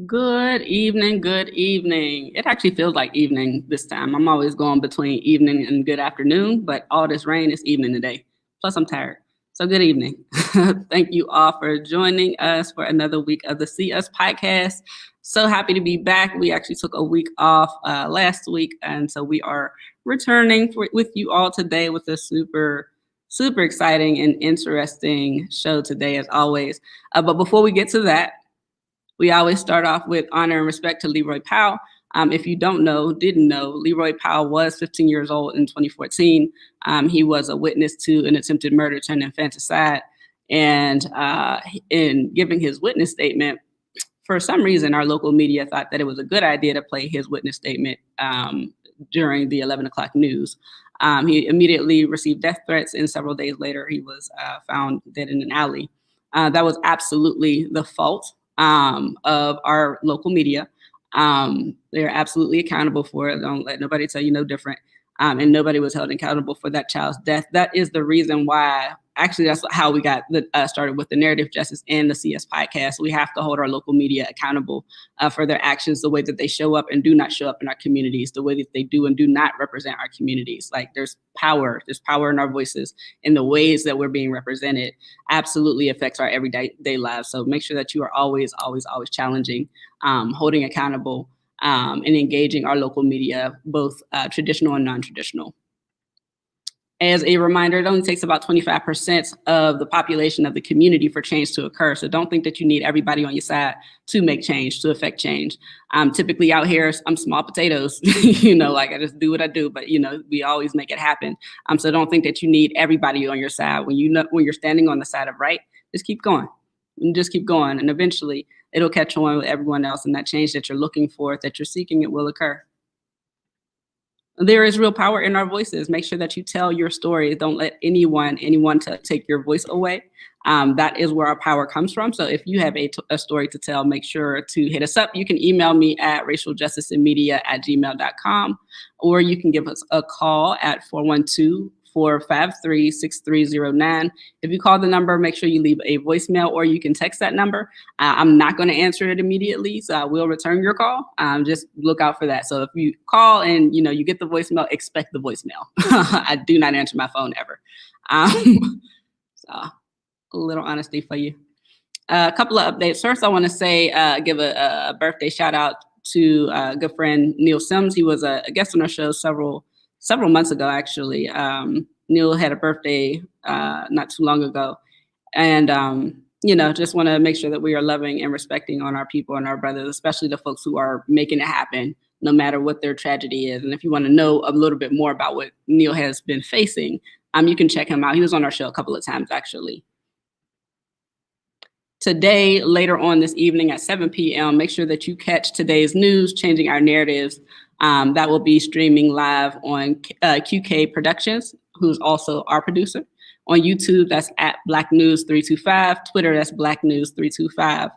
Good evening, good evening. It actually feels like evening this time. I'm always going between evening and good afternoon, but all this rain is evening today. Plus, I'm tired. So, good evening. Thank you all for joining us for another week of the See Us podcast. So happy to be back. We actually took a week off last week, and so we are returning with you all today with a super exciting and interesting show today, as always. But before we get to that, we always start off with honor and respect to Leroy Powell. If you didn't know, Leroy Powell was 15 years old in 2014. He was a witness to an attempted murder turned infanticide. And in giving his witness statement, for some reason, our local media thought that it was a good idea to play his witness statement during the 11 o'clock news. He immediately received death threats, and several days later, he was found dead in an alley. That was absolutely the fault of our local media. They're absolutely accountable for it. Don't let nobody tell you no different. And nobody was held accountable for that child's death. That is the reason why, actually, that's how we got started with the Narrative Justice and the CS podcast. We have to hold our local media accountable for their actions, the way that they show up and do not show up in our communities, the way that they do and do not represent our communities. Like there's power in our voices, and the ways that we're being represented absolutely affects our everyday lives. So make sure that you are always challenging, holding accountable, and engaging our local media, both traditional and non-traditional. As a reminder, it only takes about 25% of the population of the community for change to occur. So don't think that you need everybody on your side to make change, to affect change. Typically out here, I'm small potatoes, like I just do what I do, but we always make it happen. So don't think that you need everybody on your side. When you're standing on the side of right, just keep going. And eventually it'll catch on with everyone else, and that change that you're looking for, that you're seeking, it will occur. There is real power in our voices. Make sure that you tell your story. Don't let anyone take your voice away. That is where our power comes from. So if you have a story to tell, make sure to hit us up. You can email me at racialjusticeandmedia@gmail.com, or you can give us a call at 412-453-6309. If you call the number, make sure you leave a voicemail, or you can text that number. I'm not going to answer it immediately, so I will return your call. Just look out for that. So if you call and you get the voicemail, expect the voicemail. I do not answer my phone ever. So a little honesty for you. A couple of updates. First, I want to say, give a birthday shout out to a good friend, Neil Sims. He was a guest on our show several months ago, actually. Neil had a birthday not too long ago. And, just want to make sure that we are loving and respecting on our people and our brothers, especially the folks who are making it happen, no matter what their tragedy is. And if you want to know a little bit more about what Neil has been facing, you can check him out. He was on our show a couple of times, actually. Today, later on this evening at 7 p.m., make sure that you catch today's news, Changing Our Narratives. That will be streaming live on QK Productions, who's also our producer. On YouTube, that's at Black News 325. Twitter, that's Black News 325.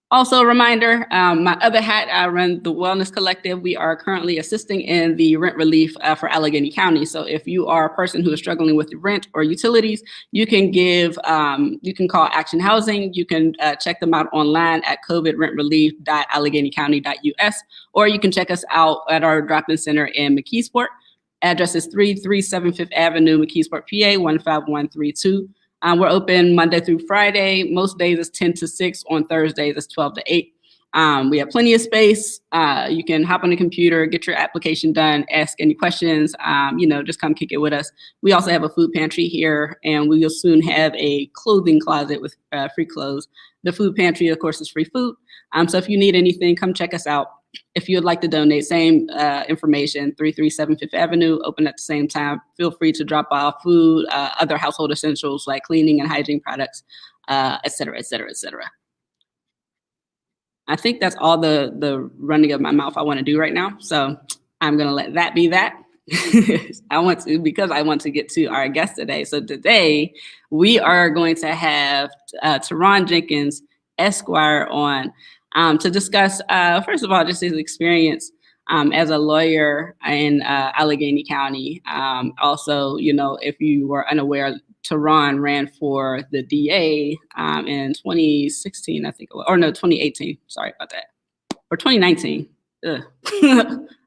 Also, a reminder, my other hat, I run the Wellness Collective. We are currently assisting in the rent relief for Allegheny County. So if you are a person who is struggling with rent or utilities, you can call Action Housing. You can check them out online at covidrentrelief.alleghenycounty.us, or you can check us out at our drop-in center in McKeesport. Address is 337 Fifth Avenue, McKeesport, PA 15132. We're open Monday through Friday. Most days is 10 to 6. On Thursdays, it's 12 to 8. We have plenty of space. You can hop on the computer, get your application done, ask any questions, just come kick it with us. We also have a food pantry here, and we will soon have a clothing closet with free clothes. The food pantry, of course, is free food. So if you need anything, come check us out. If you would like to donate, same information, 337 Fifth Avenue, open at the same time. Feel free to drop off food, other household essentials like cleaning and hygiene products, et cetera, et cetera, et cetera. I think that's all the running of my mouth I want to do right now. So I'm going to let that be that. because I want to get to our guest today. So today we are going to have Turahn Jenkins, Esquire, on to discuss, first of all, just his experience as a lawyer in Allegheny County. Also, if you were unaware, Turahn ran for the DA in 2016, I think, or no, 2018. Sorry about that. Or 2019. I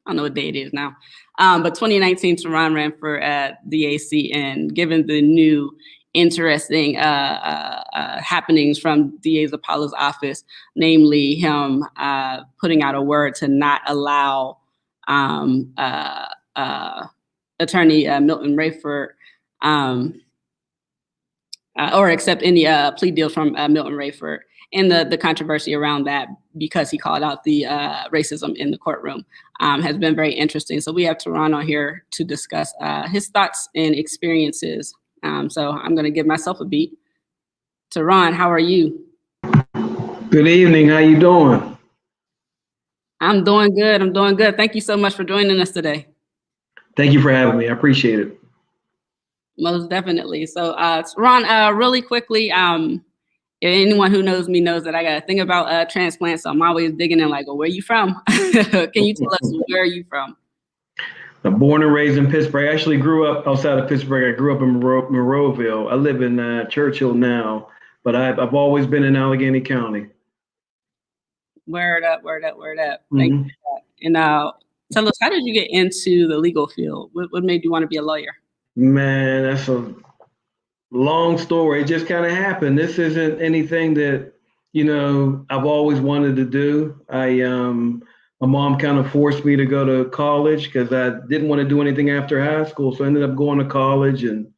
don't know what day it is now. But 2019, Turahn ran for DAC, and given the new interesting happenings from DA Zappala's office, namely him putting out a word to not allow attorney Milton Raiford or accept any plea deal from Milton Raiford, and the controversy around that because he called out the racism in the courtroom has been very interesting. So we have Turahn on here to discuss his thoughts and experiences. So I'm going to give myself a beat. Turahn, how are you? Good evening. How you doing? I'm doing good. I'm doing good. Thank you so much for joining us today. Thank you for having me. I appreciate it. Most definitely. So Turahn, really quickly, anyone who knows me knows that I got a thing about transplants. So I'm always digging in like, well, where are you from? Can you tell us where are you from? I'm born and raised in Pittsburgh. I actually grew up outside of Pittsburgh. I grew up in Monroeville. I live in Churchill now, but I've always been in Allegheny County. Word up, word up, word up. Thank you for that. And tell us, how did you get into the legal field? What made you want to be a lawyer? Man, that's a long story. It just kind of happened. This isn't anything that, I've always wanted to do. My mom kind of forced me to go to college because I didn't want to do anything after high school. So I ended up going to college and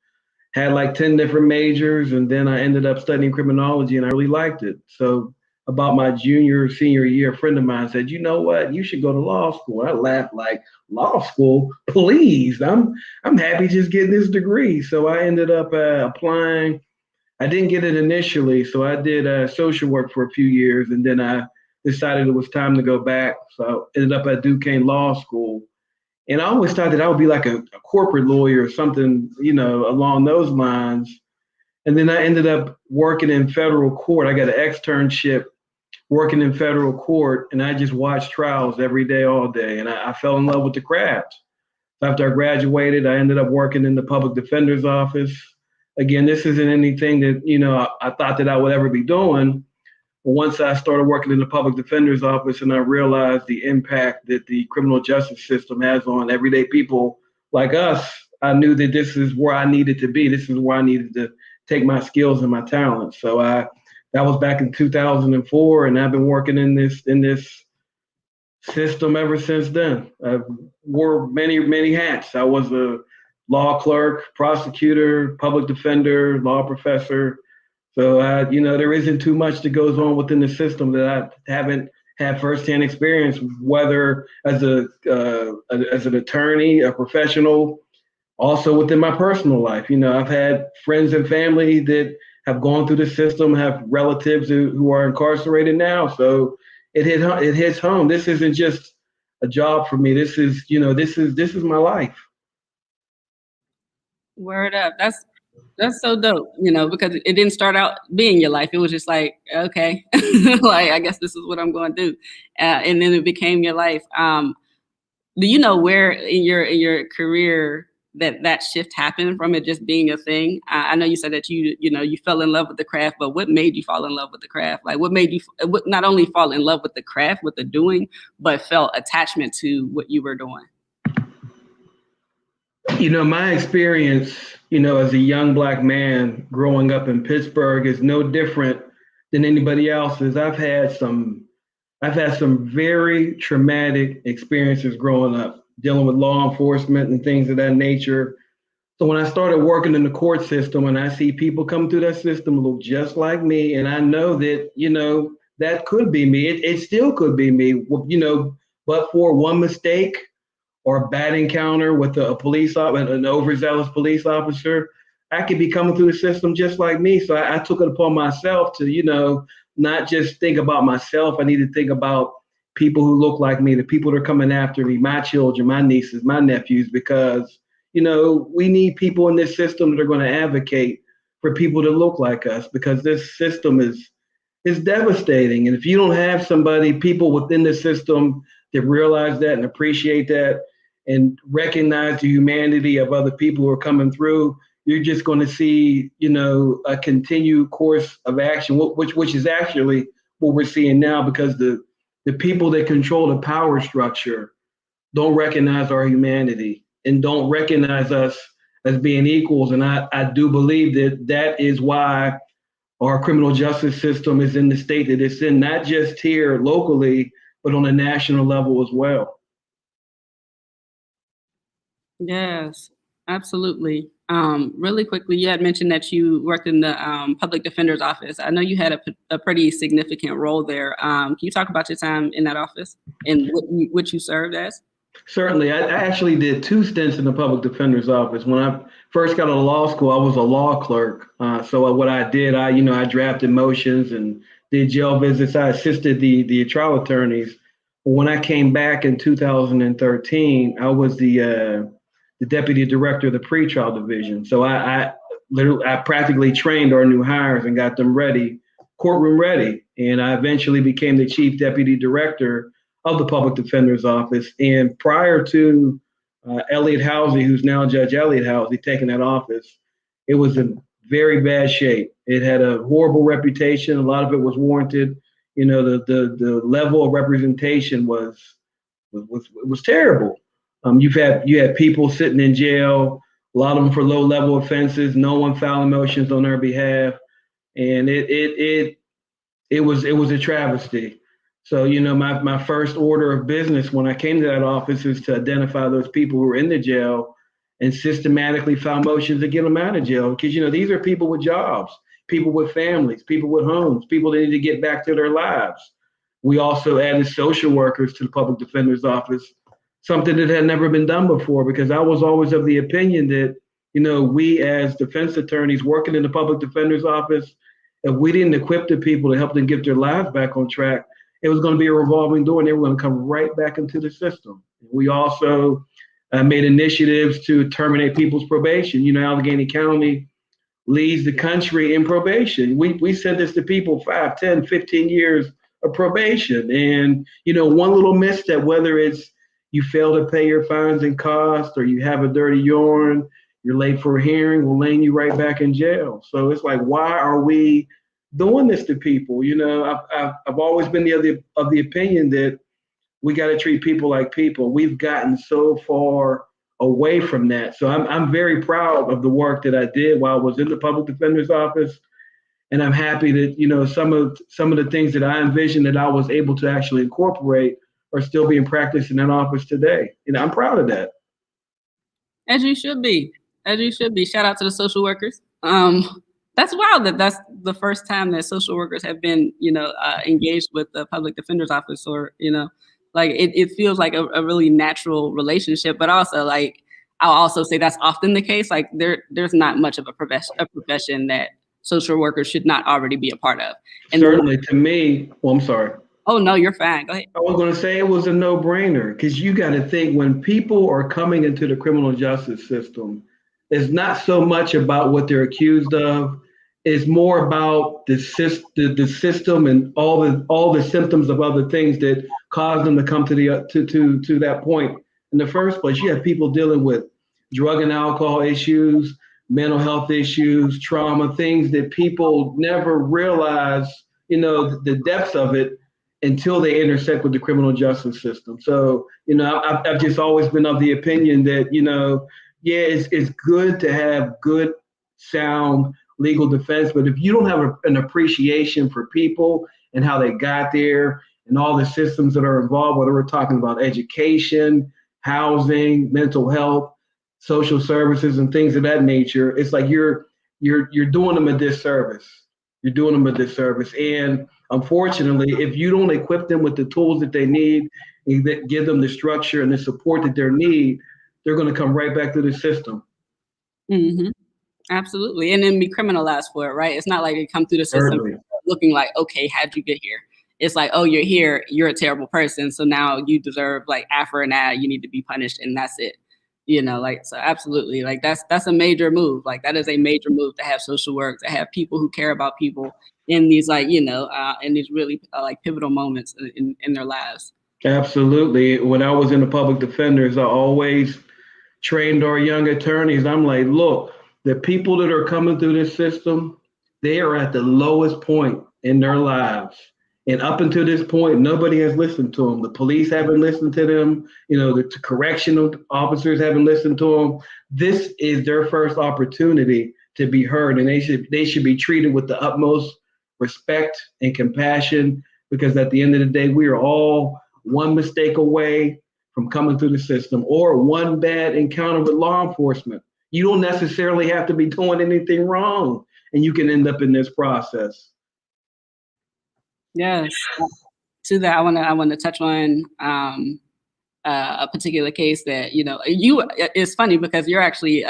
had like 10 different majors. And then I ended up studying criminology, and I really liked it. So about my senior year, a friend of mine said, you know what, you should go to law school. I laughed like, law school? Please, I'm happy just getting this degree. So I ended up applying. I didn't get it initially. So I did social work for a few years, and then I decided it was time to go back. So I ended up at Duquesne Law School. And I always thought that I would be like a corporate lawyer or something, along those lines. And then I ended up working in federal court. I got an externship working in federal court, and I just watched trials every day, all day. And I fell in love with the craft. After I graduated, I ended up working in the public defender's office. Again, this isn't anything that, I thought that I would ever be doing. But once I started working in the public defender's office and I realized the impact that the criminal justice system has on everyday people like us, I knew that this is where I needed to be. This is where I needed to take my skills and my talents. So that was back in 2004, and I've been working in this system ever since then. I wore many hats. I was a law clerk, prosecutor, public defender, law professor. So, there isn't too much that goes on within the system that I haven't had firsthand experience, whether as an attorney, a professional, also within my personal life. I've had friends and family that have gone through the system, have relatives who are incarcerated now. So it hits home. This isn't just a job for me. This is my life. Word up. That's so dope, because it didn't start out being your life. It was just like, okay, like, I guess this is what I'm going to do. And then it became your life. Do you know where in your career that shift happened from it just being a thing? I know you said that you fell in love with the craft, but what made you fall in love with the craft? Like, what made you not only fall in love with the craft, with the doing, but felt attachment to what you were doing? My experience, as a young Black man growing up in Pittsburgh is no different than anybody else's. I've had some very traumatic experiences growing up, dealing with law enforcement and things of that nature. So when I started working in the court system and I see people come through that system look just like me, and I know that, that could be me. It still could be me, but for one mistake or a bad encounter with a police officer, an overzealous police officer, I could be coming through the system just like me. So I took it upon myself to, not just think about myself. I need to think about people who look like me, the people that are coming after me, my children, my nieces, my nephews, because, we need people in this system that are going to advocate for people to look like us, because this system is devastating. And if you don't have people within the system that realize that and appreciate that and recognize the humanity of other people who are coming through, you're just going to see, a continued course of action, which is actually what we're seeing now, because the people that control the power structure don't recognize our humanity and don't recognize us as being equals. And I do believe that is why our criminal justice system is in the state that it's in, not just here locally, but on a national level as well. Yes, absolutely. Really quickly, you had mentioned that you worked in the public defender's office. I know you had a pretty significant role there. Can you talk about your time in that office and what you served as? Certainly. I actually did 2 stints in the public defender's office. When I first got out of law school, I was a law clerk. So what I did, I drafted motions and did jail visits. I assisted the trial attorneys. When I came back in 2013, I was the deputy director of the pretrial division. So I practically trained our new hires and got them ready, courtroom ready. And I eventually became the chief deputy director of the public defender's office. And prior to Elliot Housey, who's now Judge Elliot Housey, taking that office, it was in very bad shape. It had a horrible reputation. A lot of it was warranted. The level of representation was terrible. You had people sitting in jail, a lot of them for low level offenses, no one filing motions on their behalf, and it was a travesty. So, my first order of business when I came to that office is to identify those people who were in the jail and systematically file motions to get them out of jail. Because, these are people with jobs, people with families, people with homes, people that need to get back to their lives. We also added social workers to the public defender's office, something that had never been done before, because I was always of the opinion that, we as defense attorneys working in the public defender's office, if we didn't equip the people to help them get their lives back on track, it was going to be a revolving door and they were going to come right back into the system. We also made initiatives to terminate people's probation. Allegheny County leads the country in probation. We sent this to people 5, 10, 15 years of probation. And, one little misstep, whether it's you fail to pay your fines and costs, or you have a dirty urine, you're late for a hearing, we'll lay you right back in jail. So it's like, why are we doing this to people? I've always been of the opinion that we got to treat people like people. We've gotten so far away from that. So I'm very proud of the work that I did while I was in the public defender's office. And I'm happy that, some of the things that I envisioned that I was able to actually incorporate are still being practiced in that office today. I'm proud of that. As you should be. As you should be. Shout out to the social workers. That's wild that that's the first time that social workers have been, engaged with the public defender's office, or, it feels like a really natural relationship, but also I'll also say that's often the case. There's not much of a profession that social workers should not already be a part of. And certainly to me, I'm sorry. Oh, no, you're fine. Go ahead. I was going to say it was a no-brainer, because you got to think when people are coming into the criminal justice system, it's not so much about what they're accused of. It's more about the system and all the symptoms of other things that cause them to come to that point in the first place. You have people dealing with drug and alcohol issues, mental health issues, trauma, things that people never realize, the depths of it until they intersect with the criminal justice system. So, I've just always been of the opinion that, yeah, it's good to have good, sound legal defense, but if you don't have an appreciation for people and how they got there and all the systems that are involved, whether we're talking about education, housing, mental health, social services, and things of that nature, it's like you're doing them a disservice. You're doing them a disservice, and unfortunately, if you don't equip them with the tools that they need, and give them the structure and the support that they need, they're going to come right back to the system. Mm-hmm. Absolutely. And then be criminalized for it, right? It's not like they come through the system Thirdly, looking like, okay, how'd you get here? It's like, oh, you're here, you're a terrible person. So now you deserve like after and ad, you need to be punished, and that's it. Like, so absolutely. Like that's a major move. Like that is a major move to have social work, to have people who care about people in these like, in these really like pivotal moments in their lives. absolutely. When I was in the public defenders, I always trained our young attorneys. I'm like, look, the people that are coming through this system, they are at the lowest point in their lives. And up until this point, nobody has listened to them. The police haven't listened to them. The correctional officers haven't listened to them. This is their first opportunity to be heard, and they should be treated with the utmost respect and compassion, because at the end of the day, we are all one mistake away from coming through the system, or one bad encounter with law enforcement. You don't necessarily have to be doing anything wrong, and you can end up in this process. Yes. To that, I want to touch on a particular case that it's funny because you're actually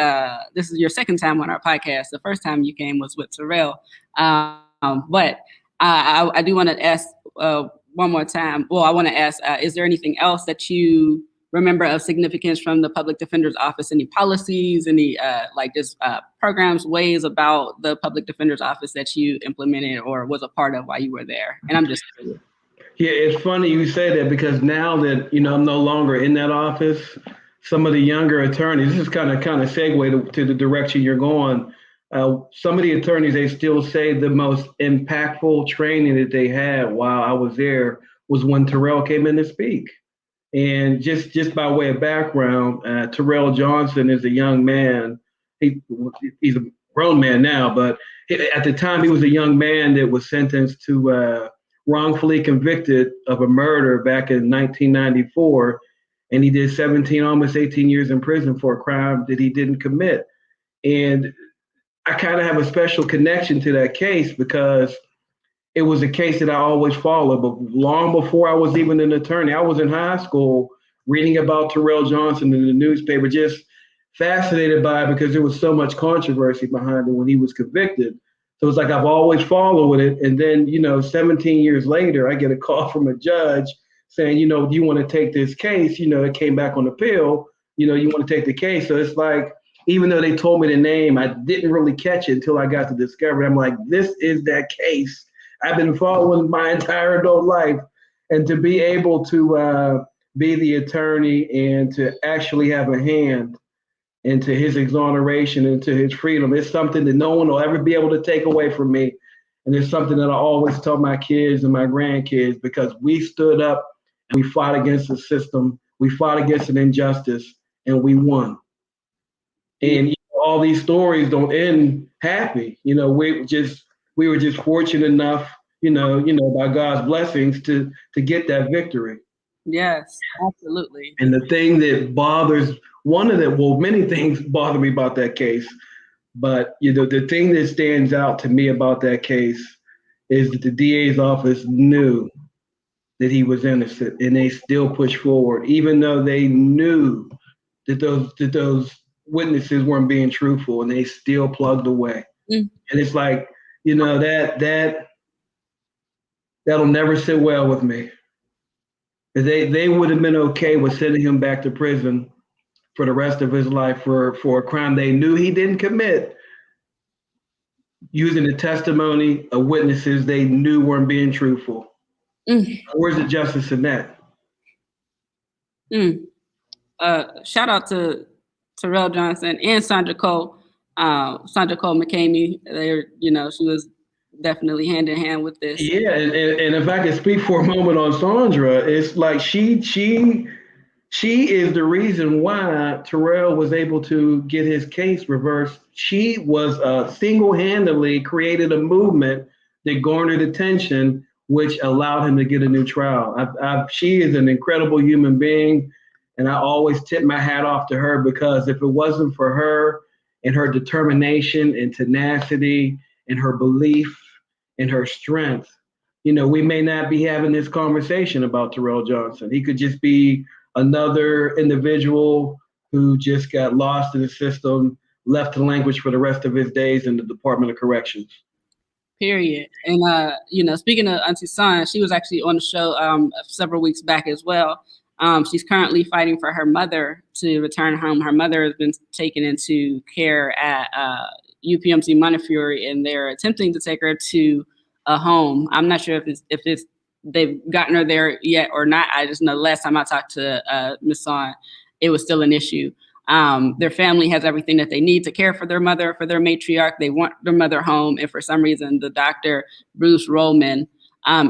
this is your second time on our podcast. The first time you came was with Terrell, but I do want to ask one more time. Well, I want to ask, is there anything else that you remember of significance from the public defender's office? Any policies, any just programs, ways about the public defender's office that you implemented or was a part of while you were there? And I'm just curious. Yeah, it's funny you say that, because now that I'm no longer in that office, some of the younger attorneys, this is kind of segue to the direction you're going. Some of the attorneys, they still say the most impactful training that they had while I was there was when Terrell came in to speak. And just by way of background, Terrell Johnson is a young man. He's a grown man now, but at the time he was a young man that was sentenced to wrongfully convicted of a murder back in 1994, and he did 17, almost 18 years in prison for a crime that he didn't commit. And I kind of have a special connection to that case because it was a case that I always followed. But long before I was even an attorney, I was in high school reading about Terrell Johnson in the newspaper, just fascinated by it because there was so much controversy behind it when he was convicted. So it's like I've always followed it. And then, 17 years later, I get a call from a judge saying, do you want to take this case? It came back on appeal. You want to take the case. So it's like, even though they told me the name, I didn't really catch it until I got to discover it. I'm like, this is that case I've been following my entire adult life. And to be able to be the attorney and to actually have a hand into his exoneration, into his freedom, it's something that no one will ever be able to take away from me. And it's something that I always tell my kids and my grandkids, because we stood up and we fought against the system. We fought against an injustice and we won. And all these stories don't end happy. We were just fortunate enough, by God's blessings to get that victory. Yes, absolutely. And the thing that many things bother me about that case, but the thing that stands out to me about that case is that the DA's office knew that he was innocent, and they still pushed forward, even though they knew that those witnesses weren't being truthful, and they still plugged away. And it's like, that'll never sit well with me. They would have been okay with sending him back to prison for the rest of his life for a crime they knew he didn't commit, using the testimony of witnesses they knew weren't being truthful. Where's the justice in that? Shout out to Terrell Johnson and Sandra Cole McCamey. She was definitely hand in hand with this. Yeah, and if I could speak for a moment on Sandra, it's like she She is the reason why Terrell was able to get his case reversed. She was single-handedly created a movement that garnered attention, which allowed him to get a new trial. She is an incredible human being, and I always tip my hat off to her, because if it wasn't for her and her determination and tenacity and her belief and her strength, we may not be having this conversation about Terrell Johnson. He could just be another individual who just got lost in the system, left to languish for the rest of his days in the Department of Corrections. Period. And speaking of Auntie Son, she was actually on the show several weeks back as well. She's currently fighting for her mother to return home. Her mother has been taken into care at UPMC Montefiore, and they're attempting to take her to a home. I'm not sure if they've gotten her there yet or not. I just know the last time I talked to Miss Son, it was still an issue. Their family has everything that they need to care for their mother, for their matriarch. They want their mother home, and for some reason, the doctor, Bruce Rollman,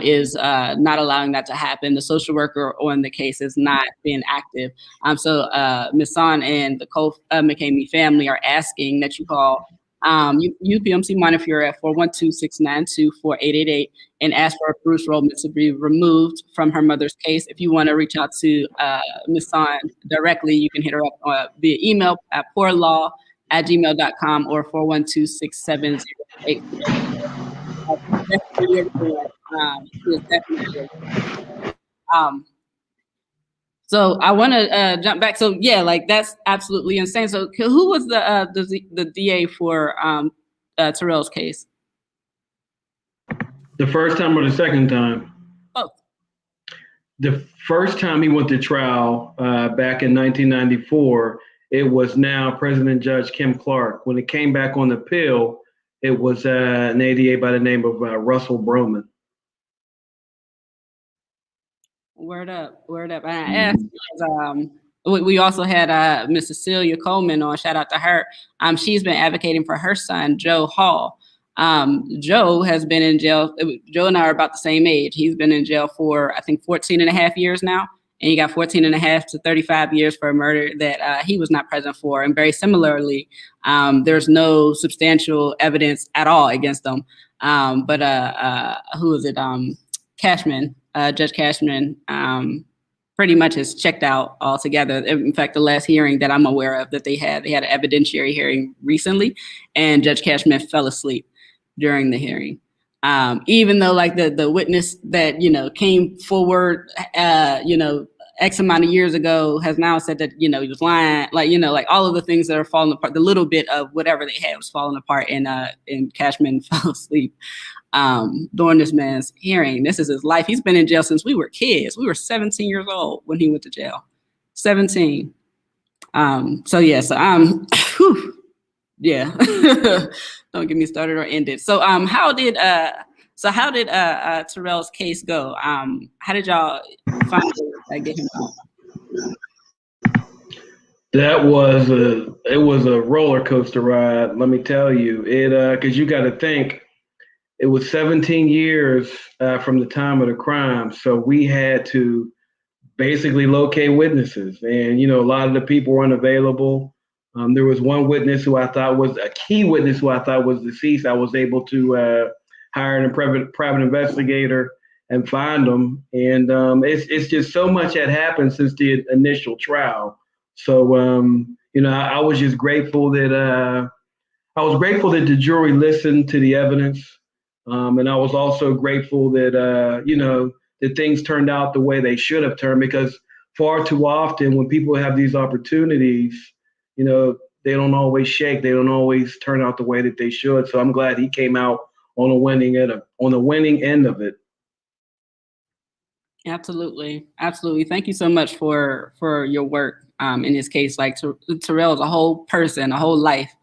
is not allowing that to happen. The social worker on the case is not being active. So Ms. Son and the Cole McCamey family are asking that you call UPMC Montefiore at 412-692-4888 and ask for Bruce Rollman to be removed from her mother's case. If you want to reach out to Ms. Son directly, you can hit her up via email at poorlaw@gmail.com or 412-670-8. So I want to jump back. So yeah, like that's absolutely insane. So who was the DA for Terrell's case? The first time or the second time? Both. The first time he went to trial back in 1994, it was now President Judge Kim Clark. When it came back on the appeal, it was an ADA by the name of Russell Broman. Word up. And I asked because we also had Miss Cecilia Coleman on. Shout out to her. She's been advocating for her son, Joe Hall. Joe has been in jail. Joe and I are about the same age. He's been in jail for, I think, 14 and a half years now. And he got 14 and a half to 35 years for a murder that he was not present for. And very similarly, there's no substantial evidence at all against them. But who is it? Cashman. Judge Cashman pretty much has checked out altogether. In fact, the last hearing that I'm aware of that they had an evidentiary hearing recently, and Judge Cashman fell asleep during the hearing. Even though like the witness that, came forward, X amount of years ago has now said that, he was lying, like all of the things that are falling apart, the little bit of whatever they had was falling apart, and Cashman fell asleep during this man's hearing. This is his life. He's been in jail since we were kids. We were 17 years old when he went to jail. 17. Yeah. Don't get me started or end it. So how did Terrell's case go? How did y'all finally get him out? It was a roller coaster ride, let me tell you. Because you got to think, it was 17 years from the time of the crime. So we had to basically locate witnesses. And, a lot of the people were unavailable. There was one witness who I thought was a key witness who I thought was deceased. I was able to hire a private investigator and find him. And it's just so much had happened since the initial trial. So, I was just grateful that the jury listened to the evidence. And I was also grateful that, that things turned out the way they should have turned, because far too often when people have these opportunities, they don't always shake. They don't always turn out the way that they should. So I'm glad he came out on the winning end of it. Absolutely. Thank you so much for your work in this case. Like Terrell is a whole person, a whole life.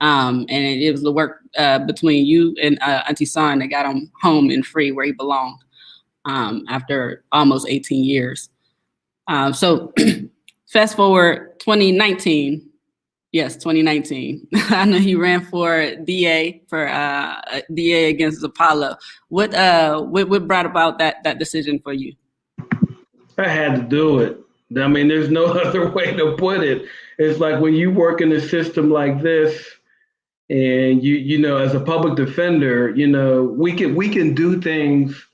And it was the work between you and Auntie Son that got him home and free where he belonged after almost 18 years. So fast forward 2019. Yes, 2019. I know he ran for DA against Zappala. What brought about that decision for you? I had to do it. I mean, there's no other way to put it. It's like when you work in a system like this, and as a public defender, we can do things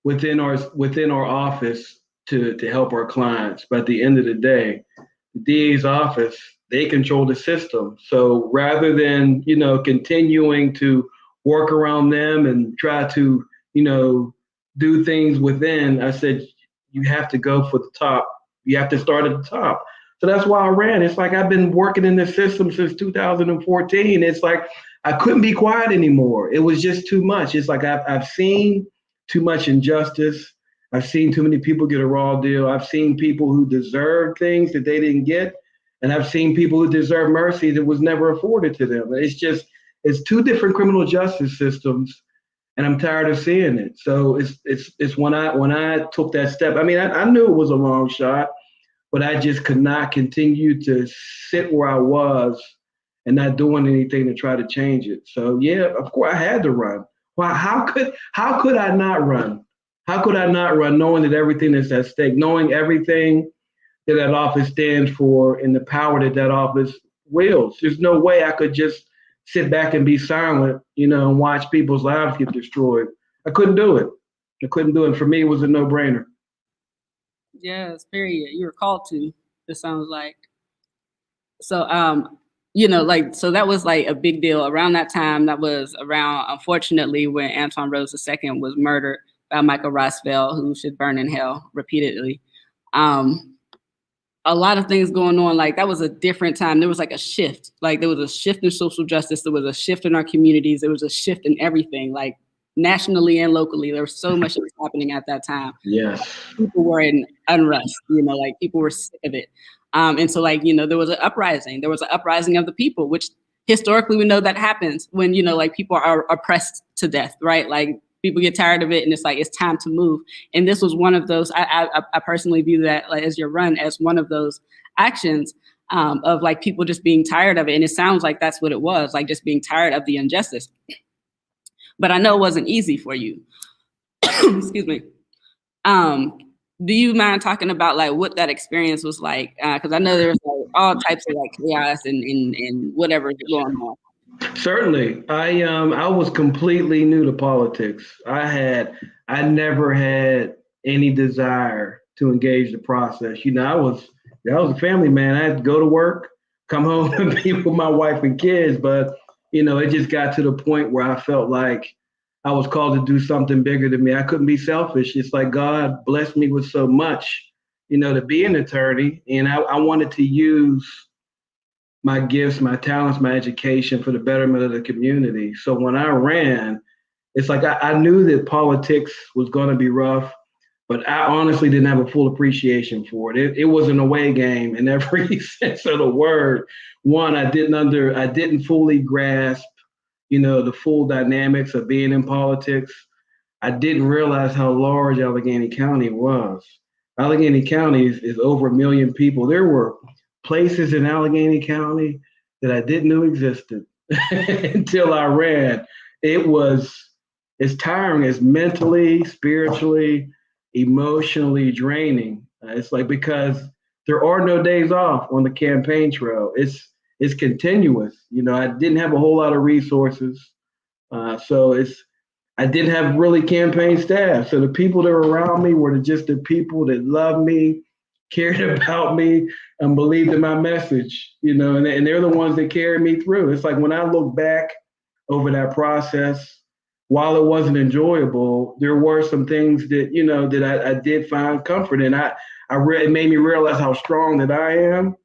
within our office to help our clients. But at the end of the day, the DA's office, they control the system. So rather than, continuing to work around them and try to, do things within, I said, you have to go for the top. You have to start at the top. So that's why I ran. It's like I've been working in this system since 2014. It's like I couldn't be quiet anymore. It was just too much. It's like I've seen too much injustice. I've seen too many people get a raw deal. I've seen people who deserve things that they didn't get. And I've seen people who deserve mercy that was never afforded to them. It's two different criminal justice systems, and I'm tired of seeing it. So it's when I took that step. I mean, I knew it was a long shot, but I just could not continue to sit where I was and not doing anything to try to change it. So yeah, of course I had to run. Well, how could I not run? How could I not run knowing that everything is at stake, knowing everything that office stands for and the power that office wields? There's no way I could just sit back and be silent, and watch people's lives get destroyed. I couldn't do it. I couldn't do it. For me, it was a no-brainer. Yes, period. You were called to, it sounds like. So, so that was like a big deal around that time. That was around, unfortunately, when Antoine Rose II was murdered by Michael Rossfeld, who should burn in hell repeatedly. A lot of things going on. Like that was a different time. There was like a shift. Like there was a shift in social justice. There was a shift in our communities. There was a shift in everything. Like nationally and locally, there was so much that was happening at that time. Yes. People were in unrest, like people were sick of it. And so like, there was an uprising. There was an uprising of the people, which historically we know that happens when, like people are oppressed to death, right? Like people get tired of it and it's like, it's time to move. And this was one of those, I personally view that like as your run as one of those actions of like people just being tired of it. And it sounds like that's what it was, like just being tired of the injustice. But I know it wasn't easy for you. Excuse me. Do you mind talking about like what that experience was like? Because I know there's like all types of like chaos and whatever going on. Certainly. I was completely new to politics. I never had any desire to engage the process. I was a family man. I had to go to work, come home and be with my wife and kids. But, it just got to the point where I felt like I was called to do something bigger than me. I couldn't be selfish. It's like God blessed me with so much, to be an attorney. And I wanted to use my gifts, my talents, my education for the betterment of the community. So when I ran, it's like I knew that politics was going to be rough, but I honestly didn't have a full appreciation for it. It was an away game in every sense of the word. One, I didn't fully grasp, the full dynamics of being in politics. I didn't realize how large Allegheny County was. Allegheny County is over 1 million people. There were places in Allegheny County that I didn't know existed until I ran. It's tiring. It's mentally, spiritually, emotionally draining. It's like because there are no days off on the campaign trail. It's continuous. I didn't have a whole lot of resources, so I didn't have really campaign staff. So the people that were around me were just the people that loved me, cared about me, and believed in my message. And they're the ones that carried me through. It's like when I look back over that process, while it wasn't enjoyable, there were some things that that I did find comfort in. It made me realize how strong that I am.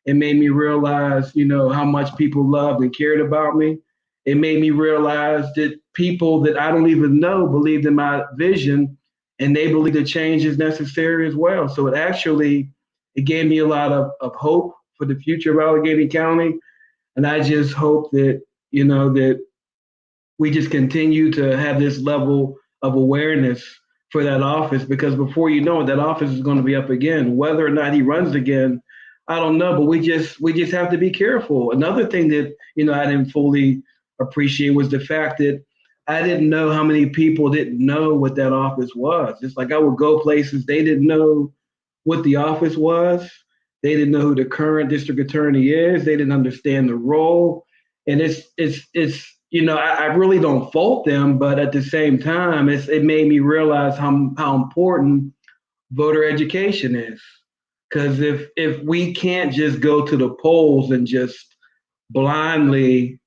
It made me realize, how much people loved and cared about me. It made me realize that people that I don't even know believed in my vision, and they believe that change is necessary as well. So it gave me a lot of hope for the future of Allegheny County. And I just hope that, that we just continue to have this level of awareness for that office, because before you know it, that office is going to be up again. Whether or not he runs again, I don't know, but we just have to be careful. Another thing that, I didn't fully appreciate was the fact that I didn't know how many people didn't know what that office was. It's like I would go places, they didn't know what the office was. They didn't know who the current district attorney is. They didn't understand the role. And it's I really don't fault them, but at the same time, it made me realize how important voter education is. Because if we can't just go to the polls and just blindly,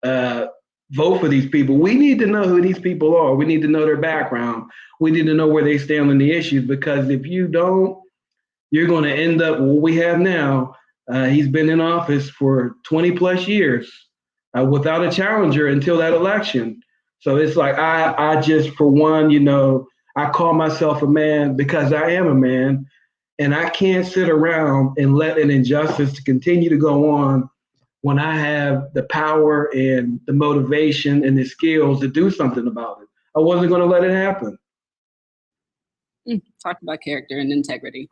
uh, vote for these people, we need to know who these people are. We need to know their background. We need to know where they stand on the issues. Because if you don't, you're going to end up what we have now. He's been in office for 20 plus years without a challenger until that election. So it's like I just, for one, I call myself a man because I am a man, and I can't sit around and let an injustice to continue to go on when I have the power and the motivation and the skills to do something about it. I wasn't going to let it happen. Talk about character and integrity.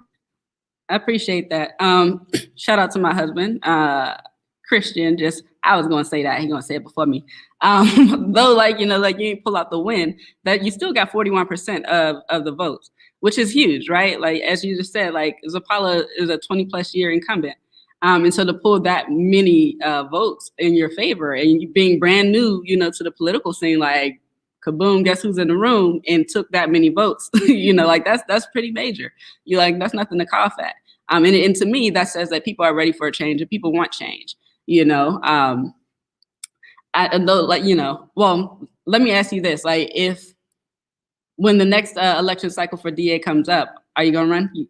I appreciate that. Shout out to my husband, Christian. I was going to say that. He's going to say it before me. Though, you didn't pull out the win, that you still got 41% of the votes, which is huge, right? Like, as you just said, Zappala is a 20 plus year incumbent. And so to pull that many votes in your favor, and you being brand new, to the political scene, like, kaboom, guess who's in the room, and took that many votes, that's pretty major. That's nothing to cough at. And to me, that says that people are ready for a change and people want change, well, let me ask you this, if when the next election cycle for DA comes up, are you going to run?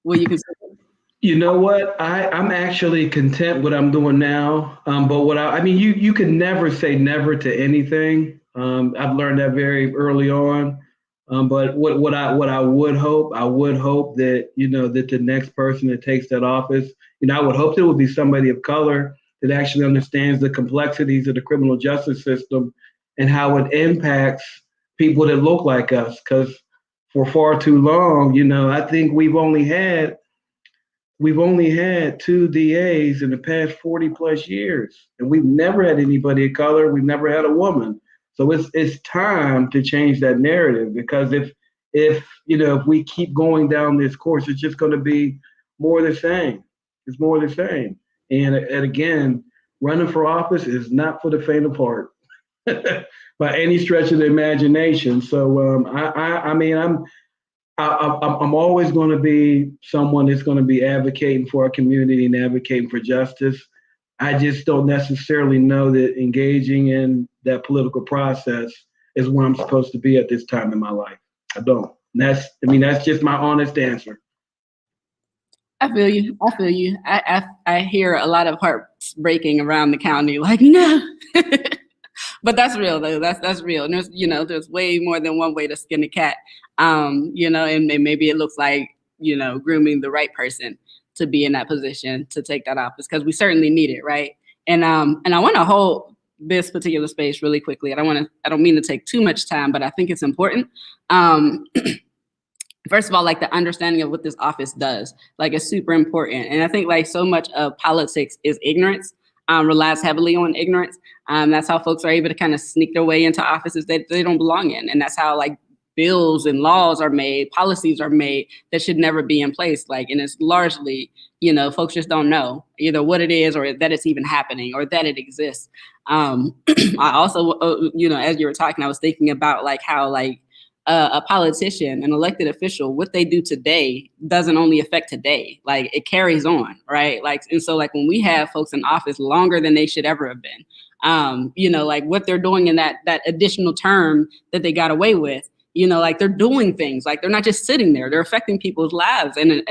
Will you consider? You know what? I'm actually content what I'm doing now. But you can never say never to anything. I've learned that very early on. But what I would hope, that, that the next person that takes that office, I would hope there would be somebody of color that actually understands the complexities of the criminal justice system and how it impacts people that look like us. Because for far too long, I think we've only had 2 DAs in the past 40 plus years, and we've never had anybody of color. We've never had a woman. So it's time to change that narrative, because if we keep going down this course, it's just going to be more the same. It's more the same. And again, running for office is not for the faint of heart by any stretch of the imagination. So I'm always going to be someone that's going to be advocating for our community and advocating for justice. I just don't necessarily know that engaging in that political process is where I'm supposed to be at this time in my life. I don't. That's just my honest answer. I feel you. I hear a lot of hearts breaking around the county, like, no. But that's real, though. That's real. And there's way more than one way to skin a cat. And maybe it looks like, grooming the right person to be in that position to take that office, because we certainly need it, right? And I want to hold this particular space really quickly. I don't mean to take too much time, but I think it's important. First of all, the understanding of what this office does, is super important. And I think so much of politics is ignorance, relies heavily on ignorance. That's how folks are able to kind of sneak their way into offices that they don't belong in. And that's how bills and laws are made, policies are made that should never be in place. And it's largely, folks just don't know either what it is, or that it's even happening, or that it exists. I also, as you were talking, I was thinking about how a politician, an elected official, what they do today doesn't only affect today, it carries on, right? And so when we have folks in office longer than they should ever have been, what they're doing in that additional term that they got away with, they're doing things, they're not just sitting there, they're affecting people's lives. And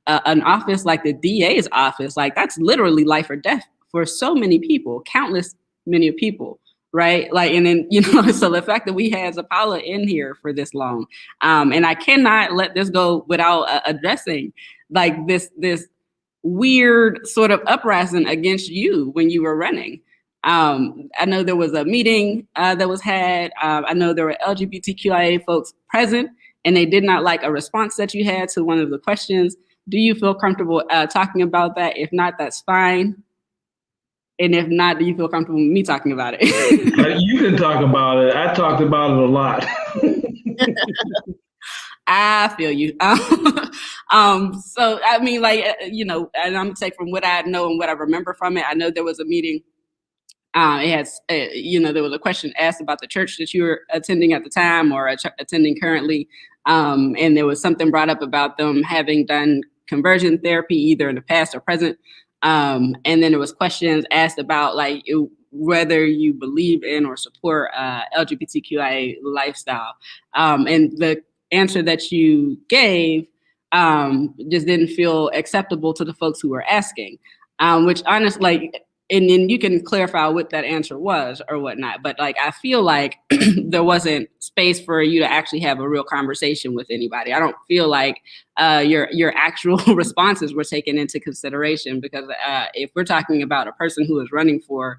an office like the DA's office, that's literally life or death for so many people, countless many people. Right. And then, so the fact that we had Zappala in here for this long, and I cannot let this go without addressing this weird sort of uprising against you when you were running. I know there was a meeting that was had. I know there were LGBTQIA folks present, and they did not like a response that you had to one of the questions. Do you feel comfortable talking about that? If not, that's fine. And if not, do you feel comfortable with me talking about it? You can talk about it. I talked about it a lot. I feel you. So I mean, like, you know, and I'm gonna take from what I know and what I remember from it. I know there was a meeting. It has, you know, there was a question asked about the church that you were attending at the time or attending currently, and there was something brought up about them having done conversion therapy either in the past or present, and then there was questions asked about like whether you believe in or support LGBTQIA lifestyle, and the answer that you gave just didn't feel acceptable to the folks who were asking, which honestly, like, and then you can clarify what that answer was or whatnot. But like, I feel like there wasn't space for you to actually have a real conversation with anybody. I don't feel like your actual responses were taken into consideration, because if we're talking about a person who is running for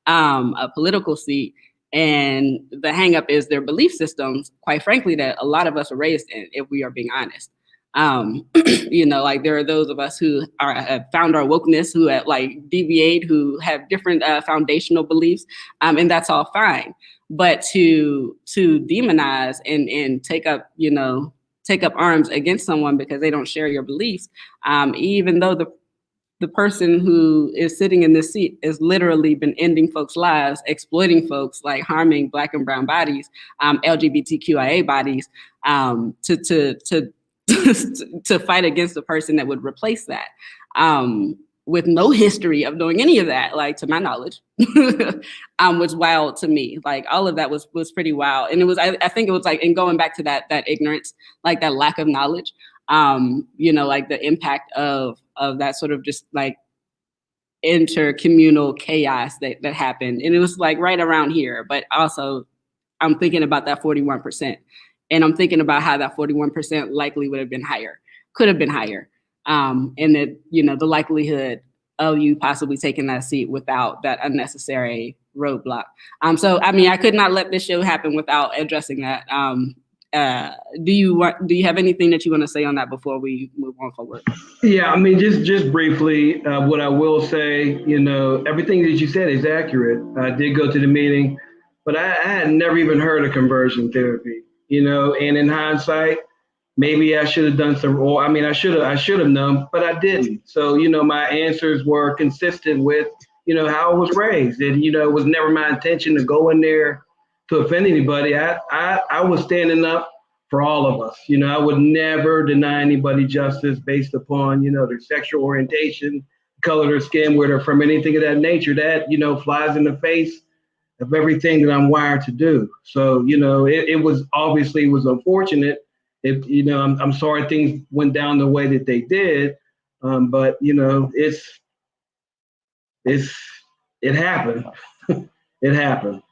a political seat, and the hangup is their belief systems, quite frankly, that a lot of us are raised in, if we are being honest. You know, like there are those of us who have found our wokeness, who have like deviate, who have different foundational beliefs, and that's all fine. But to demonize and take up, you know, take up arms against someone because they don't share your beliefs, even though the person who is sitting in this seat has literally been ending folks' lives, exploiting folks, like harming Black and brown bodies, LGBTQIA bodies, to to fight against the person that would replace that, with no history of doing any of that, like to my knowledge, was wild to me. Like all of that was pretty wild, and it was I think it was like, and going back to that ignorance, like that lack of knowledge, you know, like the impact of that sort of just like intercommunal chaos that happened, and it was like right around here. But also, I'm thinking about that 41%. And I'm thinking about how that 41% likely would have been higher, could have been higher. And that, you know, the likelihood of you possibly taking that seat without that unnecessary roadblock. So, I mean, I could not let this show happen without addressing that. Do you have anything that you want to say on that before we move on forward? Yeah, I mean, just briefly, what I will say, you know, everything that you said is accurate. I did go to the meeting, but I had never even heard of conversion therapy, you know, and in hindsight, maybe I should have done some, or I mean, I should have known, but I didn't. So, you know, my answers were consistent with, you know, how I was raised. And, you know, it was never my intention to go in there to offend anybody. I was standing up for all of us. You know, I would never deny anybody justice based upon, you know, their sexual orientation, color of their skin, where they're from, anything of that nature. That, you know, flies in the face of everything that I'm wired to do. So, you know, it was obviously was unfortunate. If, you know, I'm sorry things went down the way that they did, but you know, it happened. It happened.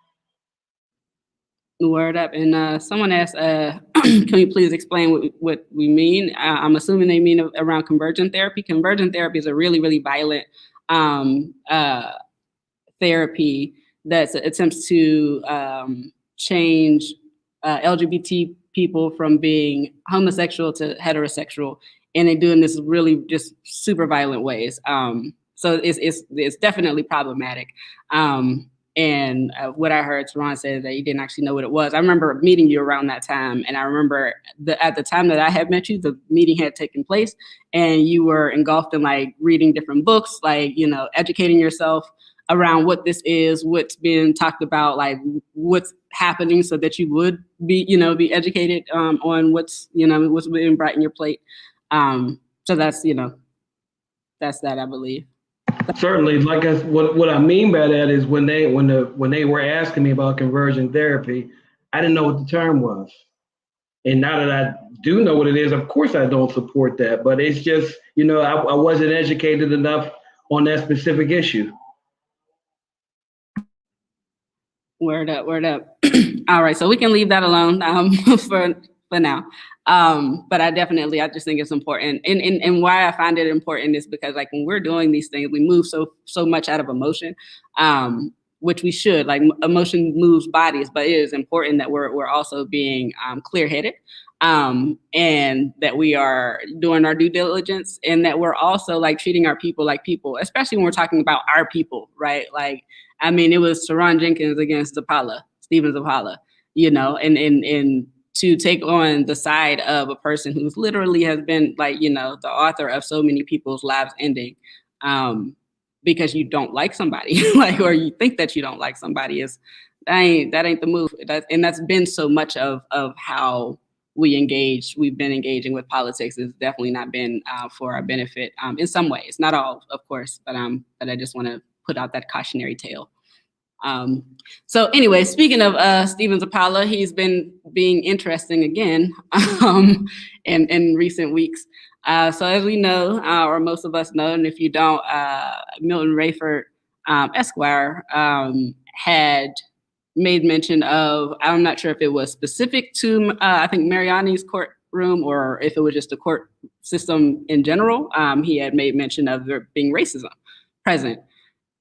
Word up. And someone asked, can you please explain what we mean? I'm assuming they mean around convergent therapy. Convergent therapy is a really, really violent therapy that attempts to change LGBT people from being homosexual to heterosexual, and they do in this really just super violent ways. So it's definitely problematic. And what I heard Turahn say that he didn't actually know what it was. I remember meeting you around that time, and I remember at the time that I had met you, the meeting had taken place, and you were engulfed in like reading different books, like, you know, educating yourself around what this is, what's being talked about, like what's happening, so that you would be, you know, be educated on what's, you know, what's being brought in your plate. So that's, you know, that's that, I believe. Certainly, like what I mean by that is when they were asking me about conversion therapy, I didn't know what the term was. And now that I do know what it is, of course I don't support that. But it's just, you know, I wasn't educated enough on that specific issue. Word up, word up. All right, so we can leave that alone for now. But I just think it's important. And why I find it important is because, like, when we're doing these things, we move so much out of emotion, which we should. Like, emotion moves bodies, but it is important that we're also being clear-headed, and that we are doing our due diligence, and that we're also like treating our people like people, especially when we're talking about our people, right? Like, I mean, it was Turahn Jenkins against Zappala, Stephen Zappala, you know, and to take on the side of a person who's literally has been like, the author of so many people's lives ending, because you don't like somebody, like, or you think that you don't like somebody, is that ain't the move. And that's been so much of how we've been engaging with politics. Has definitely not been for our benefit, in some ways, not all, of course, but I just want to put out that cautionary tale. So anyway, speaking of Stephen Zappala, he's been being interesting again in recent weeks. So as we know, or most of us know, and if you don't, Milton Raiford, Esquire, had made mention of, I'm not sure if it was specific to, I think, Mariani's courtroom, or if it was just the court system in general. He had made mention of there being racism present.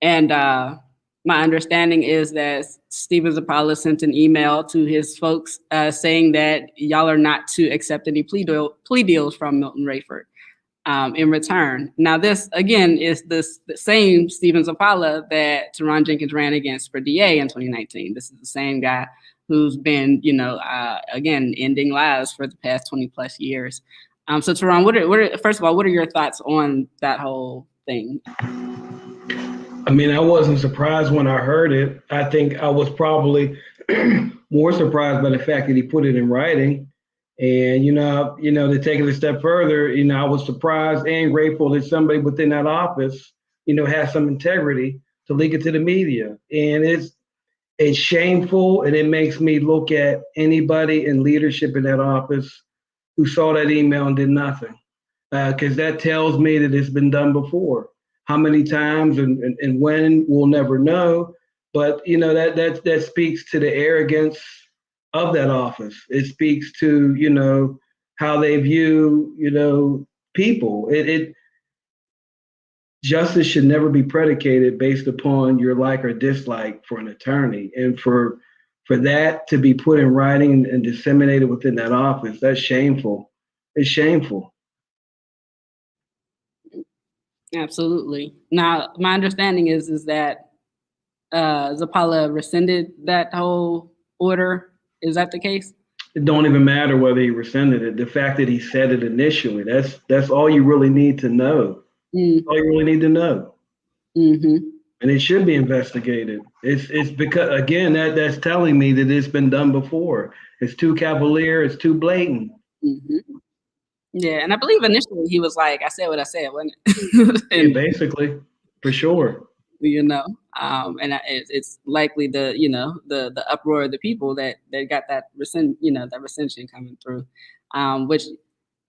And my understanding is that Stephen Zappala sent an email to his folks saying that y'all are not to accept any plea deals from Milton Raiford in return. Now, this, again, is the same Stephen Zappala that Turahn Jenkins ran against for DA in 2019. This is the same guy who's been, again, ending lives for the past 20 plus years. So Turahn, first of all, what are your thoughts on that whole thing? I mean, I wasn't surprised when I heard it. I think I was probably more surprised by the fact that he put it in writing. And, to take it a step further, I was surprised and grateful that somebody within that office, has some integrity to leak it to the media. And it's shameful, and it makes me look at anybody in leadership in that office who saw that email and did nothing. Because that tells me that it's been done before. How many times and when, we'll never know. But that speaks to the arrogance of that office. It speaks to how they view people. Justice should never be predicated based upon your like or dislike for an attorney, and for that to be put in writing and disseminated within that office, that's shameful. It's shameful. Absolutely. Now, my understanding is that Zappala rescinded that whole order. Is that the case? It don't even matter whether he rescinded it. The fact that he said it initially, that's all you really need to know. All you really need to know. Mm-hmm. And it should be investigated. It's because, again, that's telling me that it's been done before. It's too cavalier. It's too blatant. Mm-hmm. Yeah, and I believe initially he was like, "I said what I said," wasn't it? And, yeah, basically, for sure. And it's likely the uproar of the people that got that rescission coming through, which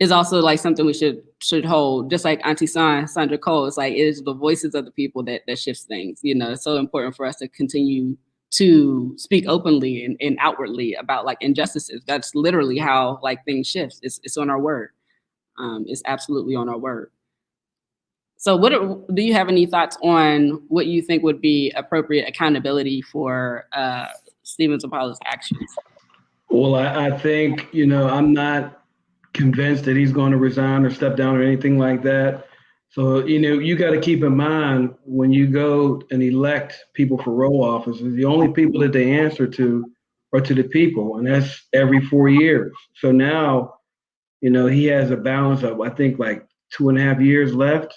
is also like something we should hold. Just like Auntie Sandra Cole, it's like it is the voices of the people that shifts things. It's so important for us to continue to speak openly and outwardly about like injustices. That's literally how like things shift. It's on our word. It's absolutely on our word. So do you have any thoughts on what you think would be appropriate accountability for Stephen Zappala's actions? Well, I think, I'm not convinced that he's going to resign or step down or anything like that. So, you got to keep in mind when you go and elect people for role offices, the only people that they answer to are to the people, and that's every 4 years. So now, he has a balance of, I think, like 2.5 years left.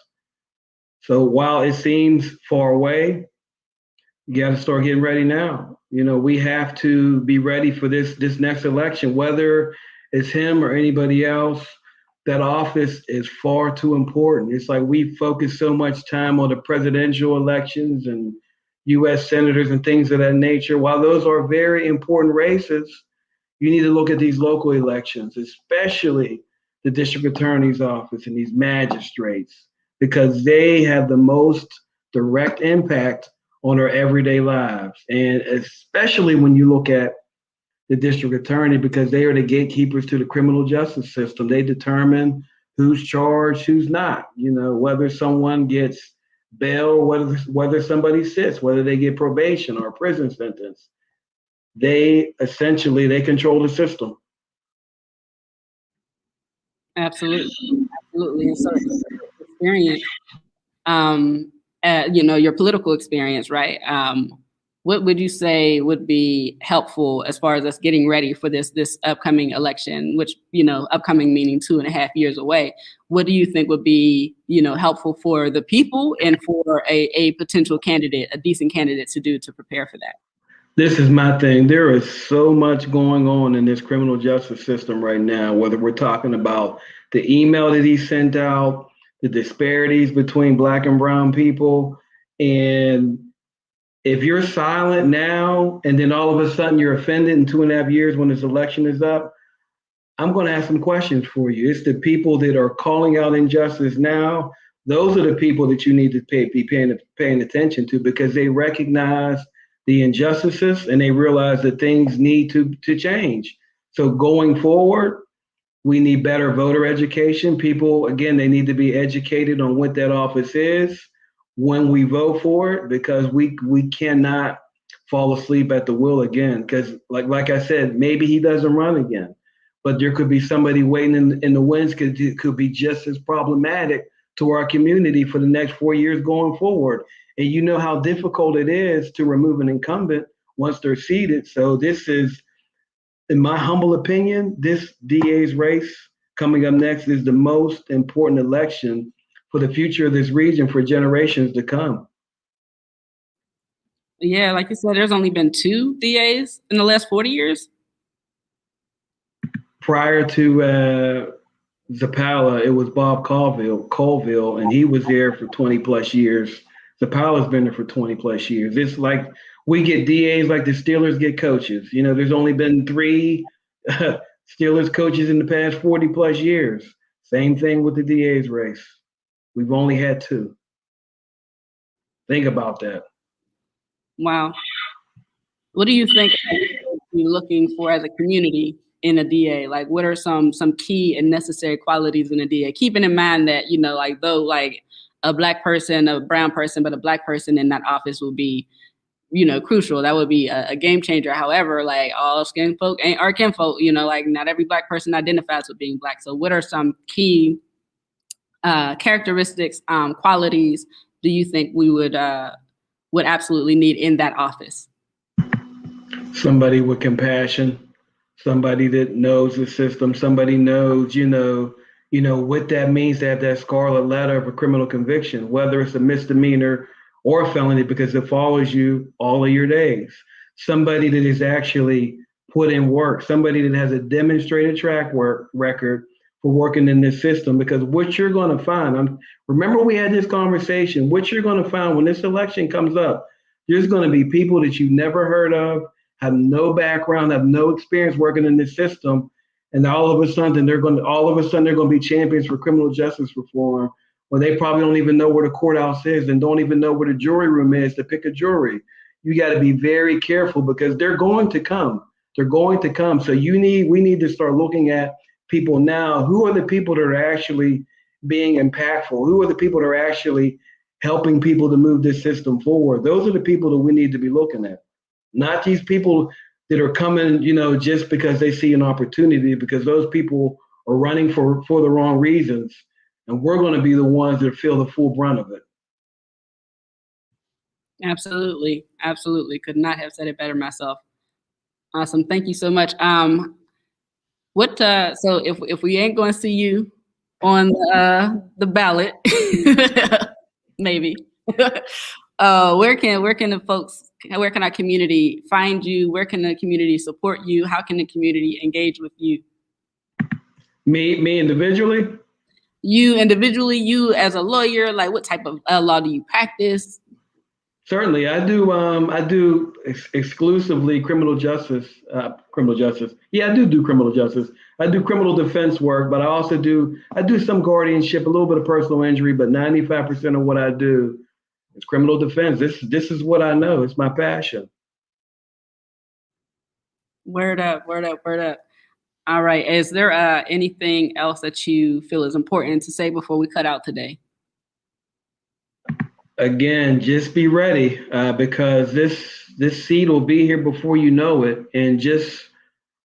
So while it seems far away, you got to start getting ready now. We have to be ready for this next election, whether it's him or anybody else. That office is far too important. It's like we focus so much time on the presidential elections and U.S. senators and things of that nature. While those are very important races, you need to look at these local elections, especially the district attorney's office and these magistrates, because they have the most direct impact on our everyday lives. And especially when you look at the district attorney, because they are the gatekeepers to the criminal justice system. They determine who's charged, who's not, whether someone gets bail, whether somebody sits, whether they get probation or a prison sentence. They control the system. Absolutely. And so experience, your political experience, right? What would you say would be helpful as far as us getting ready for this upcoming election, which, upcoming meaning 2.5 years away? What do you think would be, helpful for the people and for a potential candidate, a decent candidate to do to prepare for that? This is my thing. There is so much going on in this criminal justice system right now, whether we're talking about the email that he sent out, the disparities between black and brown people. And if you're silent now, and then all of a sudden you're offended in 2.5 years when this election is up, I'm going to ask some questions for you. It's the people that are calling out injustice now. Those are the people that you need to be paying attention to, because they recognize the injustices and they realize that things need to change. So going forward, we need better voter education. People, again, they need to be educated on what that office is when we vote for it, because we cannot fall asleep at the wheel again. Because like I said, maybe he doesn't run again, but there could be somebody waiting in the wings could be just as problematic to our community for the next 4 years going forward. And you know how difficult it is to remove an incumbent once they're seated. So this is, in my humble opinion, this DA's race coming up next is the most important election for the future of this region for generations to come. Yeah, like you said, there's only been 2 DAs in the last 40 years. Prior to Zappala, it was Bob Colville, and he was there for 20 plus years. Zappala's been there for 20 plus years. It's like we get DAs like the Steelers get coaches. There's only been 3 Steelers coaches in the past 40 plus years. Same thing with the DA's race. We've only had 2. Think about that. Wow. What do you think we're looking for as a community in a DA? Like, what are some key and necessary qualities in a DA? Keeping in mind that, though a black person, a brown person, but a black person in that office will be, crucial. That would be a game changer. However, all skin folk ain't our kinfolk, not every black person identifies with being black. So what are some key characteristics, qualities do you think we would absolutely need in that office? Somebody with compassion, somebody that knows the system, somebody knows, what that means to have that scarlet letter of a criminal conviction, whether it's a misdemeanor or a felony, because it follows you all of your days. Somebody that is actually put in work, somebody that has a demonstrated record for working in this system, because what you're going to find, remember we had this conversation, what you're going to find when this election comes up, there's going to be people that you've never heard of, have no background, have no experience working in this system, and all of a sudden they're going to be champions for criminal justice reform, when they probably don't even know where the courthouse is and don't even know where the jury room is to pick a jury. You got to be very careful, because they're going to come. They're going to come. So we need to start looking at people now. Who are the people that are actually being impactful? Who are the people that are actually helping people to move this system forward? Those are the people that we need to be looking at. Not these people that are coming, just because they see an opportunity, because those people are running for the wrong reasons. And we're going to be the ones that feel the full brunt of it. Absolutely. Absolutely. Could not have said it better myself. Awesome. Thank you so much. So if we ain't going to see you on the ballot, maybe, where can our community find you? Where can the community support you? How can the community engage with you? Me individually? You individually, you as a lawyer, what type of law do you practice? Certainly, I do exclusively criminal justice. Yeah, I do criminal justice. I do criminal defense work, but I do some guardianship, a little bit of personal injury, but 95% of what I do is criminal defense. This is what I know. It's my passion. Word up, word up, word up. All right. Is there anything else that you feel is important to say before we cut out today? Again, just be ready, because this seed will be here before you know it. And just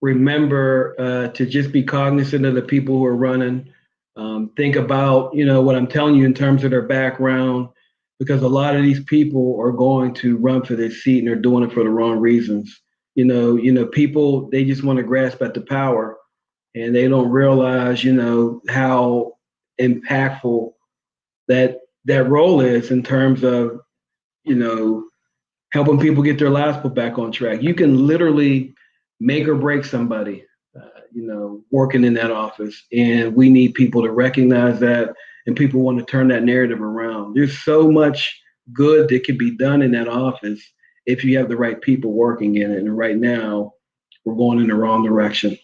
remember to just be cognizant of the people who are running. Think about, what I'm telling you in terms of their background. because a lot of these people are going to run for this seat and they're doing it for the wrong reasons. People, they just want to grasp at the power and they don't realize, how impactful that role is in terms of, you know, helping people get their lives put back on track. You can literally make or break somebody, working in that office. And we need people to recognize that, and people want to turn that narrative around. There's so much good that can be done in that office if you have the right people working in it. And right now, we're going in the wrong direction.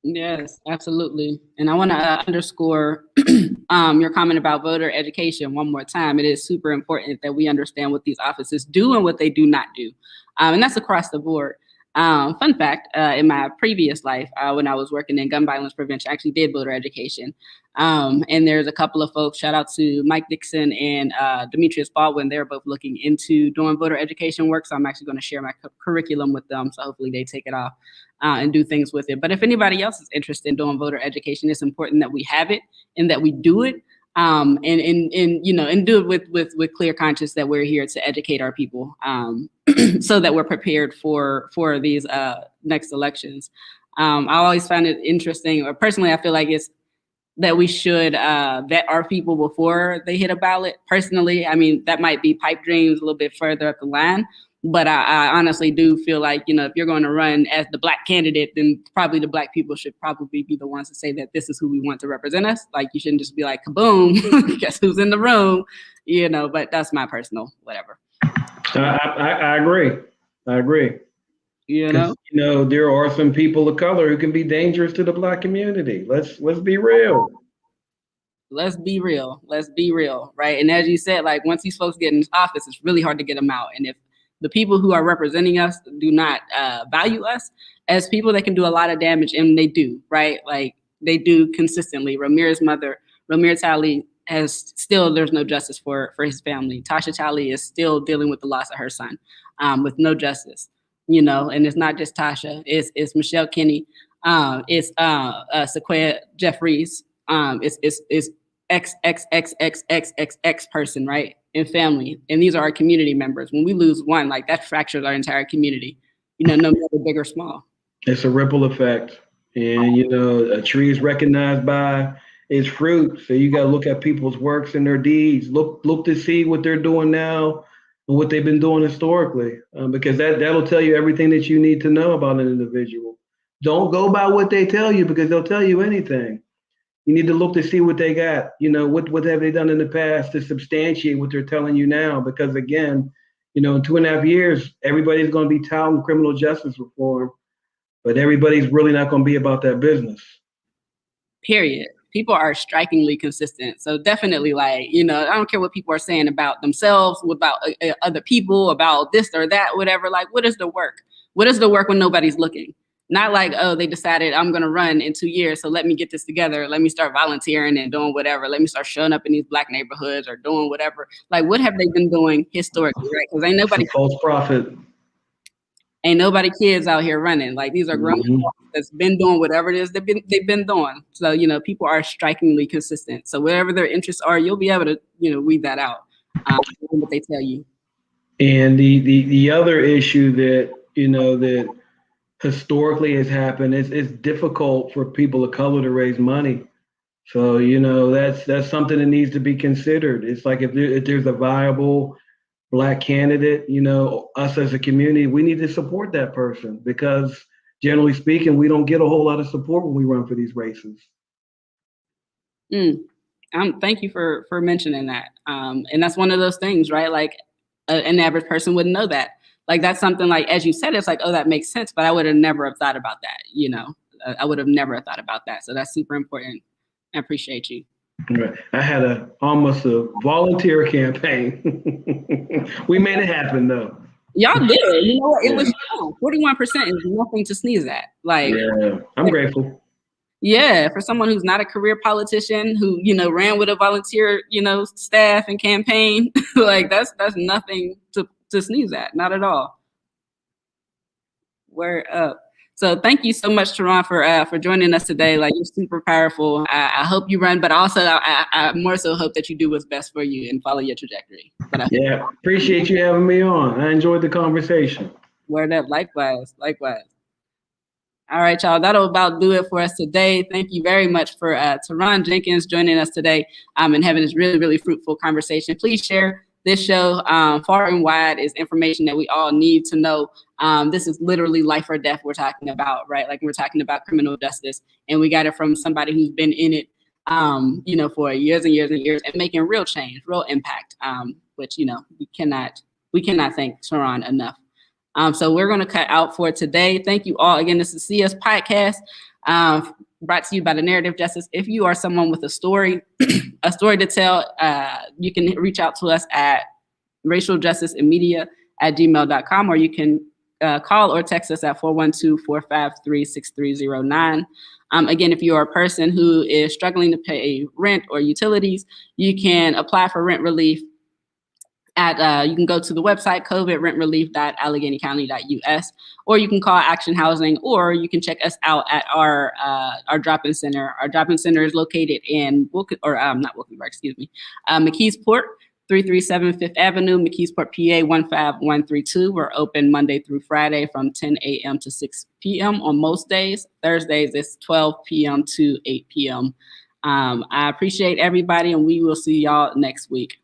Yes, absolutely. And I want to underscore your comment about voter education one more time. It is super important that we understand what these offices do and what they do not do. And that's across the board. Fun fact, in my previous life, when I was working in gun violence prevention, I actually did voter education. And there's a couple of folks, shout out to Mike Dixon and Demetrius Baldwin. They're both looking into doing voter education work. So I'm actually going to share my curriculum with them. So hopefully they take it off and do things with it. But if anybody else is interested in doing voter education, it's important that we have it and that we do it. And do it with clear conscience that we're here to educate our people, so that we're prepared for these next elections. I always find it interesting, or personally, I feel like it's that we should vet our people before they hit a ballot. Personally, I mean, that might be pipe dreams a little bit further up the line. But I honestly do feel like, if you're going to run as the Black candidate, then probably the Black people should probably be the ones to say that this is who we want to represent us. Like, you shouldn't just be like, kaboom, guess who's in the room, but that's my personal whatever. I agree. I agree. There are some people of color who can be dangerous to the Black community. Let's be real. Let's be real. Let's be real, right? And as you said, like, once these folks get in office, it's really hard to get them out. And if the people who are representing us do not value us as people that can do a lot of damage, and they do, right? Like, they do consistently. Ramirez's mother, Ramir Talley, there's no justice for his family. Tasha Talley is still dealing with the loss of her son with no justice, and it's not just Tasha, it's Michelle Kinney, it's Sequoia Jeffries, it's X person, right? And family. And these are our community members. When we lose one, like, that fractures our entire community, no matter big or small. It's a ripple effect. And, a tree is recognized by its fruit. So you got to look at people's works and their deeds. Look to see what they're doing now and what they've been doing historically, because that'll tell you everything that you need to know about an individual. Don't go by what they tell you, because they'll tell you anything. You need to look to see what they got. What have they done in the past to substantiate what they're telling you now? Because again, in 2.5 years, everybody's going to be touting criminal justice reform, but everybody's really not going to be about that business. Period. People are strikingly consistent. So definitely, like, I don't care what people are saying about themselves, about other people, about this or that, whatever. Like, what is the work? What is the work when nobody's looking? Not like, oh, they decided I'm going to run in 2 years, so let me get this together. Let me start volunteering and doing whatever. Let me start showing up in these Black neighborhoods or doing whatever. Like, what have they been doing historically, right? Because ain't nobody false prophet. Ain't nobody kids out here running. Like, these are grown adults that's been doing whatever it is they've been doing. So, people are strikingly consistent. So whatever their interests are, you'll be able to, weed that out, what they tell you. And the other issue that, that historically has happened is it's difficult for people of color to raise money. So, that's something that needs to be considered. It's like if there's a viable Black candidate, us as a community, we need to support that person, because generally speaking, we don't get a whole lot of support when we run for these races. Thank you for mentioning that. And that's one of those things, right? Like, an average person wouldn't know that. Like, that's something, like, as you said, it's like, oh, that makes sense, but I would have never have thought about that. I would have never thought about that. So that's super important. I appreciate you. Right. I had almost a volunteer campaign. We made it happen, though. Y'all did. You know what? It was 41% is nothing to sneeze at. Like, yeah, I'm grateful. Yeah, for someone who's not a career politician, who, ran with a volunteer, staff and campaign, like, that's nothing to sneeze at. Not at all. Word up. So thank you so much, Turahn, for joining us today. Like, you're super powerful. I hope you run, but also I more so hope that you do what's best for you and follow your trajectory. But Yeah, appreciate you having me on. I enjoyed the conversation. word up, likewise. All right, y'all. That'll about do it for us today. Thank you very much for Turahn Jenkins joining us today and having this really, really fruitful conversation. Please share this show. Far and wide is information that we all need to know. This is literally life or death we're talking about, right? Like, we're talking about criminal justice, and we got it from somebody who's been in it, for years and years and years, and making real change, real impact. Which we cannot thank Turahn enough. So we're going to cut out for today. Thank you all again. This is CS Podcast, brought to you by the Narrative Justice. If you are someone with a story, to tell, you can reach out to us at racialjusticeandmedia@gmail.com, or you can call or text us at 412-453-6309. Again, if you are a person who is struggling to pay rent or utilities, you can apply for rent relief. You can go to the website covidrentrelief.alleghenycounty.us, or you can call Action Housing, or you can check us out at our drop-in center. Our drop-in center is located in McKeesport, 337 Fifth Avenue, McKeesport, PA 15132. We're open Monday through Friday from 10 a.m. to 6 p.m. on most days. Thursdays it's 12 p.m. to 8 p.m. I appreciate everybody, and we will see y'all next week.